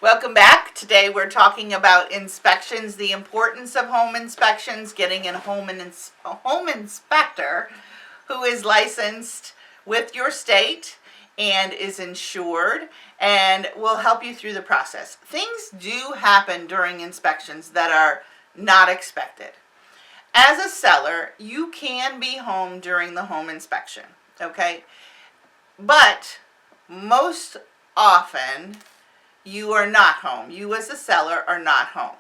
Welcome back. Today we're talking about inspections, the importance of home inspections, getting a home inspector who is licensed with your state and is insured and will help you through the process. Things do happen during inspections that are not expected. As a seller, you can be home during the home inspection, okay? But most often, you are not home. You as a seller are not home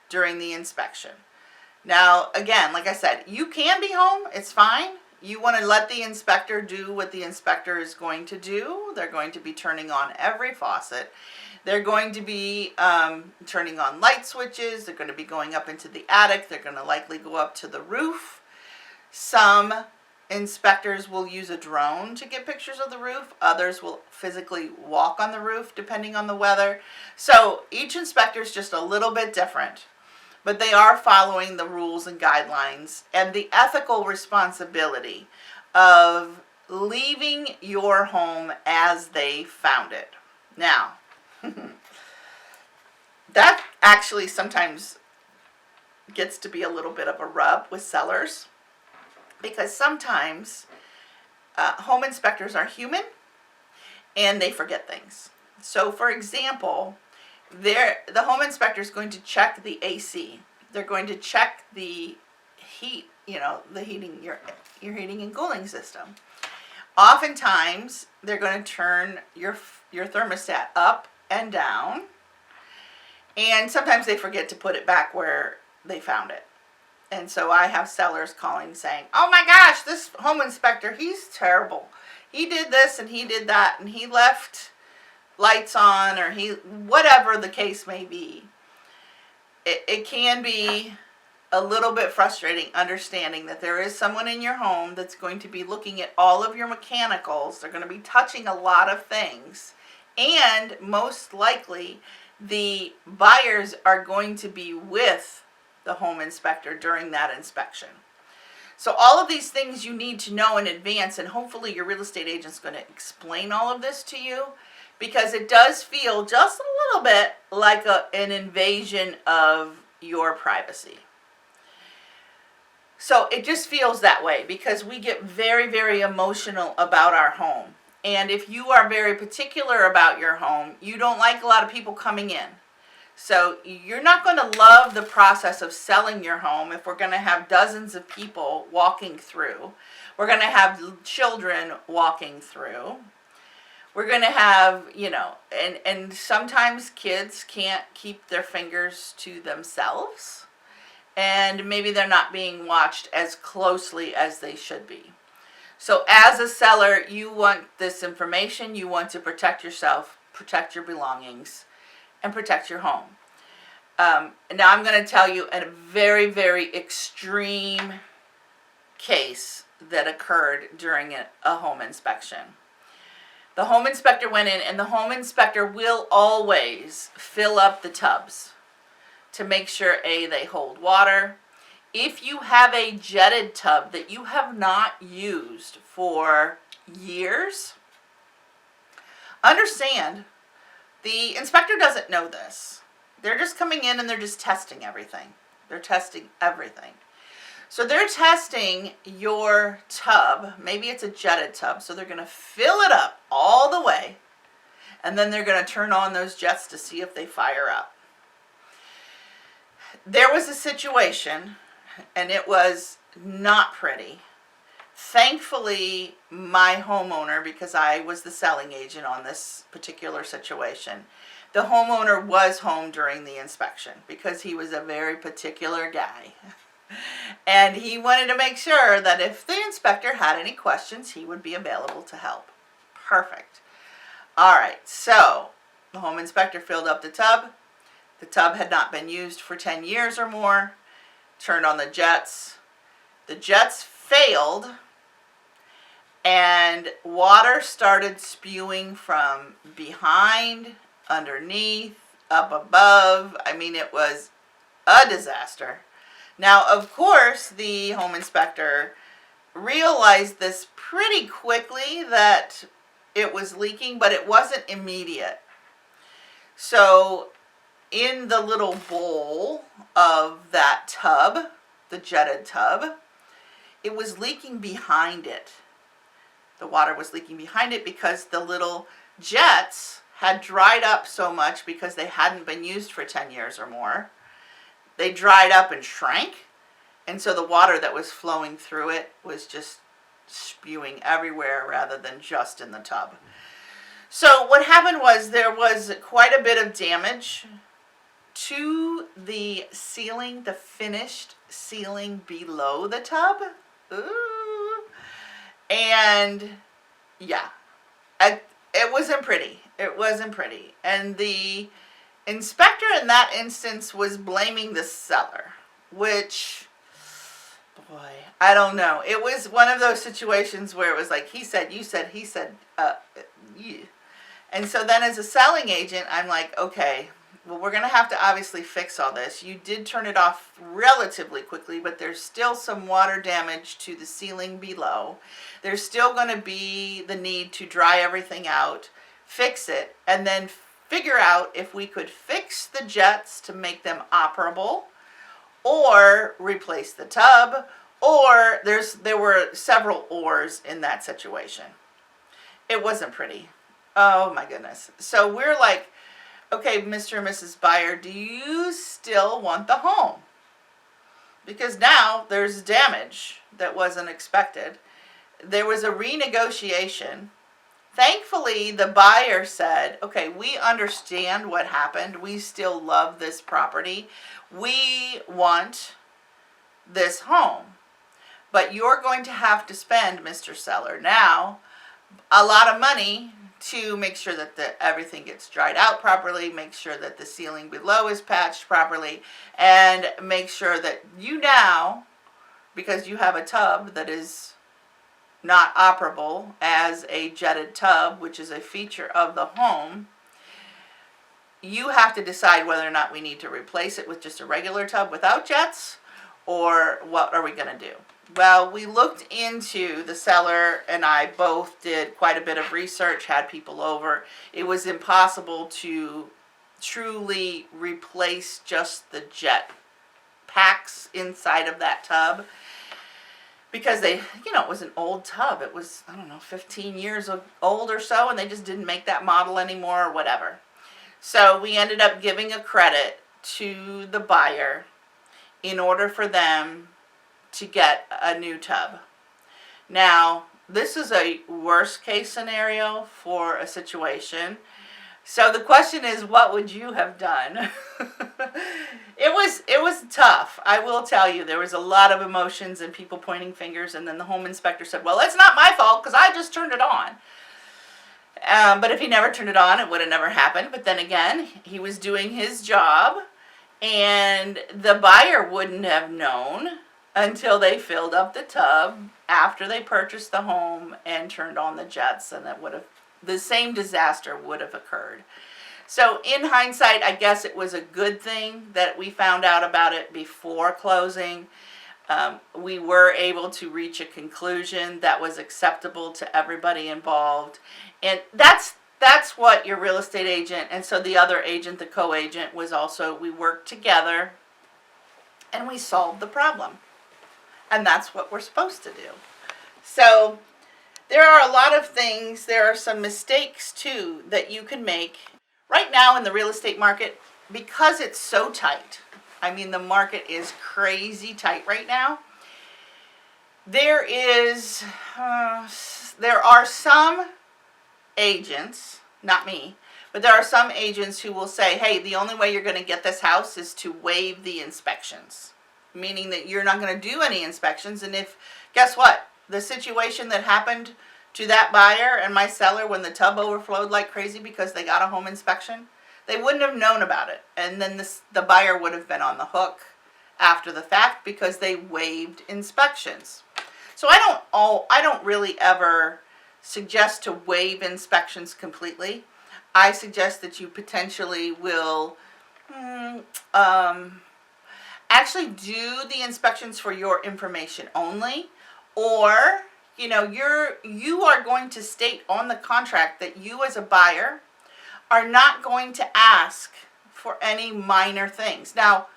during the inspection. Now, again, like I said, you can be home. It's fine. You want to let the inspector do what the inspector is going to do. They're going to be turning on every faucet. They're going to be turning on light switches. They're going to be going up into the attic. They're going to likely go up to the roof. Some inspectors will use a drone to get pictures of the roof. Others will physically walk on the roof depending on the weather. So each inspector is just a little bit different, but they are following the rules and guidelines and the ethical responsibility of leaving your home as they found it. Now, that actually sometimes gets to be a little bit of a rub with sellers, because sometimes home inspectors are human and they forget things. So for example, the home inspector is going to check the AC. They're going to check the heat, the heating, your heating and cooling system. Oftentimes, they're going to turn your thermostat up and down, and sometimes they forget to put it back where they found it. And so I have sellers calling saying, oh my gosh, this home inspector, he's terrible. He did this and he did that and he left lights on, or whatever the case may be. It can be a little bit frustrating understanding that there is someone in your home that's going to be looking at all of your mechanicals. They're going to be touching a lot of things. And most likely the buyers are going to be with the home inspector during that inspection. So all of these things you need to know in advance, and hopefully your real estate agent's going to explain all of this to you, because it does feel just a little bit like an invasion of your privacy. So it just feels that way because we get very, very emotional about our home. And if you are very particular about your home, you don't like a lot of people coming in. So you're not going to love the process of selling your home if we're going to have dozens of people walking through. We're going to have children walking through. We're going to have, and sometimes kids can't keep their fingers to themselves. And maybe they're not being watched as closely as they should be. So as a seller, you want this information. You want to protect yourself, protect your belongings, and protect your home. Now I'm going to tell you a very, very extreme case that occurred during a home inspection. The home inspector went in, and the home inspector will always fill up the tubs to make sure, they hold water. If you have a jetted tub that you have not used for years, understand, the inspector doesn't know this. They're just coming in and they're just testing everything. They're testing everything. So they're testing your tub. Maybe it's a jetted tub. So they're going to fill it up all the way. And then they're going to turn on those jets to see if they fire up. There was a situation, and it was not pretty. Thankfully, my homeowner, because I was the selling agent on this particular situation, the homeowner was home during the inspection because he was a very particular guy. And he wanted to make sure that if the inspector had any questions, he would be available to help. Perfect. All right, so the home inspector filled up the tub. The tub had not been used for 10 years or more. Turned on the jets. The jets failed, and water started spewing from behind, underneath, up above. I mean, it was a disaster. Now, of course, the home inspector realized this pretty quickly that it was leaking, but it wasn't immediate. So in the little bowl of that tub, the jetted tub, it was leaking behind it. The water was leaking behind it because the little jets had dried up so much because they hadn't been used for 10 years or more. They dried up and shrank, and so the water that was flowing through it was just spewing everywhere rather than just in the tub. So what happened was there was quite a bit of damage to the ceiling, the finished ceiling below the tub. Ooh. And yeah, it wasn't pretty. It wasn't pretty. And the inspector in that instance was blaming the seller, which, boy, I don't know. It was one of those situations where it was like, he said, you said, he said, you. And so then as a selling agent, I'm like, okay, well, we're going to have to obviously fix all this. You did turn it off relatively quickly, but there's still some water damage to the ceiling below. There's still going to be the need to dry everything out, fix it, and then figure out if we could fix the jets to make them operable, or replace the tub, or there were several ors in that situation. It wasn't pretty. Oh my goodness. So we're like, okay, Mr. and Mrs. Buyer, do you still want the home? Because now there's damage that wasn't expected. There was a renegotiation. Thankfully, the buyer said, okay, we understand what happened. We still love this property. We want this home. But you're going to have to spend, Mr. Seller, now a lot of money to make sure that everything gets dried out properly, make sure that the ceiling below is patched properly, and make sure that you now, because you have a tub that is not operable as a jetted tub, which is a feature of the home, you have to decide whether or not we need to replace it with just a regular tub without jets, or what are we going to do? Well, we looked into, the seller and I both did quite a bit of research, had people over. It was impossible to truly replace just the jet packs inside of that tub, because it was an old tub. It was, 15 years old or so, and they just didn't make that model anymore or whatever. So we ended up giving a credit to the buyer in order for them to get a new tub. Now, this is a worst case scenario for a situation. So the question is, what would you have done? It was tough. I will tell you, there was a lot of emotions and people pointing fingers, and then the home inspector said, well, it's not my fault because I just turned it on. But if he never turned it on, it would have never happened. But then again, he was doing his job, and the buyer wouldn't have known until they filled up the tub after they purchased the home and turned on the jets, and the same disaster would have occurred. So in hindsight, I guess it was a good thing that we found out about it before closing. We were able to reach a conclusion that was acceptable to everybody involved. And that's what your real estate agent, and so the other agent, the co-agent, was also, we worked together and we solved the problem. And that's what we're supposed to do. So there are a lot of things, there are some mistakes too that you can make. Right now in the real estate market, because it's so tight, the market is crazy tight right now. There are some agents, not me, but there are some agents who will say, hey, the only way you're going to get this house is to waive the inspections. Meaning that you're not going to do any inspections. And guess what? The situation that happened to that buyer and my seller when the tub overflowed like crazy because they got a home inspection, they wouldn't have known about it. And then the buyer would have been on the hook after the fact because they waived inspections. So I don't really ever suggest to waive inspections completely. I suggest that you potentially will actually do the inspections for your information only, or you are going to state on the contract that you as a buyer are not going to ask for any minor things. Now,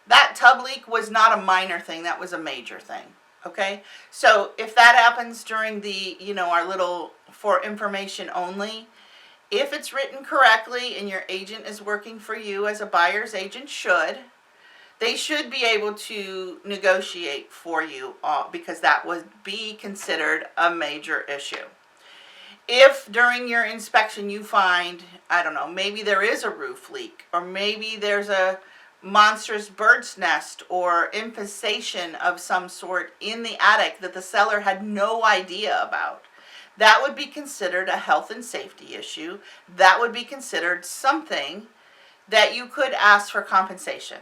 that tub leak was not a minor thing, that was a major thing. Okay, so if that happens during the, our little for information only, if it's written correctly and your agent is working for you as a buyer's agent they should be able to negotiate for you, because that would be considered a major issue. If during your inspection you find, I don't know, maybe there is a roof leak, or maybe there's a monstrous bird's nest or infestation of some sort in the attic that the seller had no idea about, that would be considered a health and safety issue. That would be considered something that you could ask for compensation.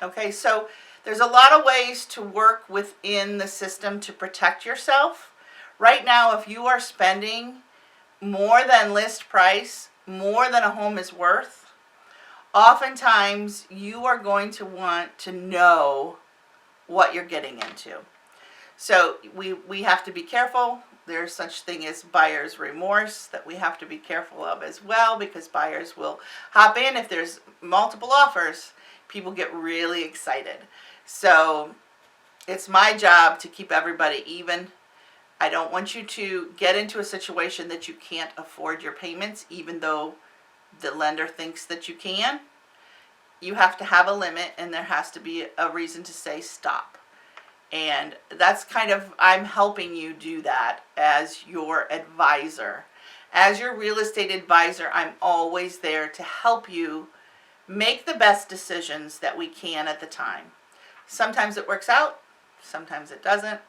Okay, so there's a lot of ways to work within the system to protect yourself. Right now, if you are spending more than list price, more than a home is worth, oftentimes you are going to want to know what you're getting into. So we have to be careful. There's such thing as buyer's remorse that we have to be careful of as well, because buyers will hop in. If there's multiple offers, people get really excited. So it's my job to keep everybody even. I don't want you to get into a situation that you can't afford your payments, even though the lender thinks that you can. You have to have a limit, and there has to be a reason to say stop. And that's kind of, I'm helping you do that as your advisor. As your real estate advisor, I'm always there to help you make the best decisions that we can at the time. Sometimes it works out, sometimes it doesn't,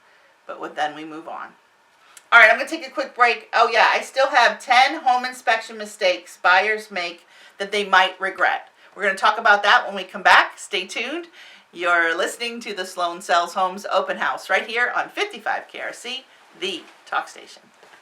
but then we move on. All right, I'm going to take a quick break. Oh yeah, I still have 10 home inspection mistakes buyers make that they might regret. We're going to talk about that when we come back. Stay tuned. You're listening to the Sloan Sells Homes Open House right here on 55 KRC, the talk station.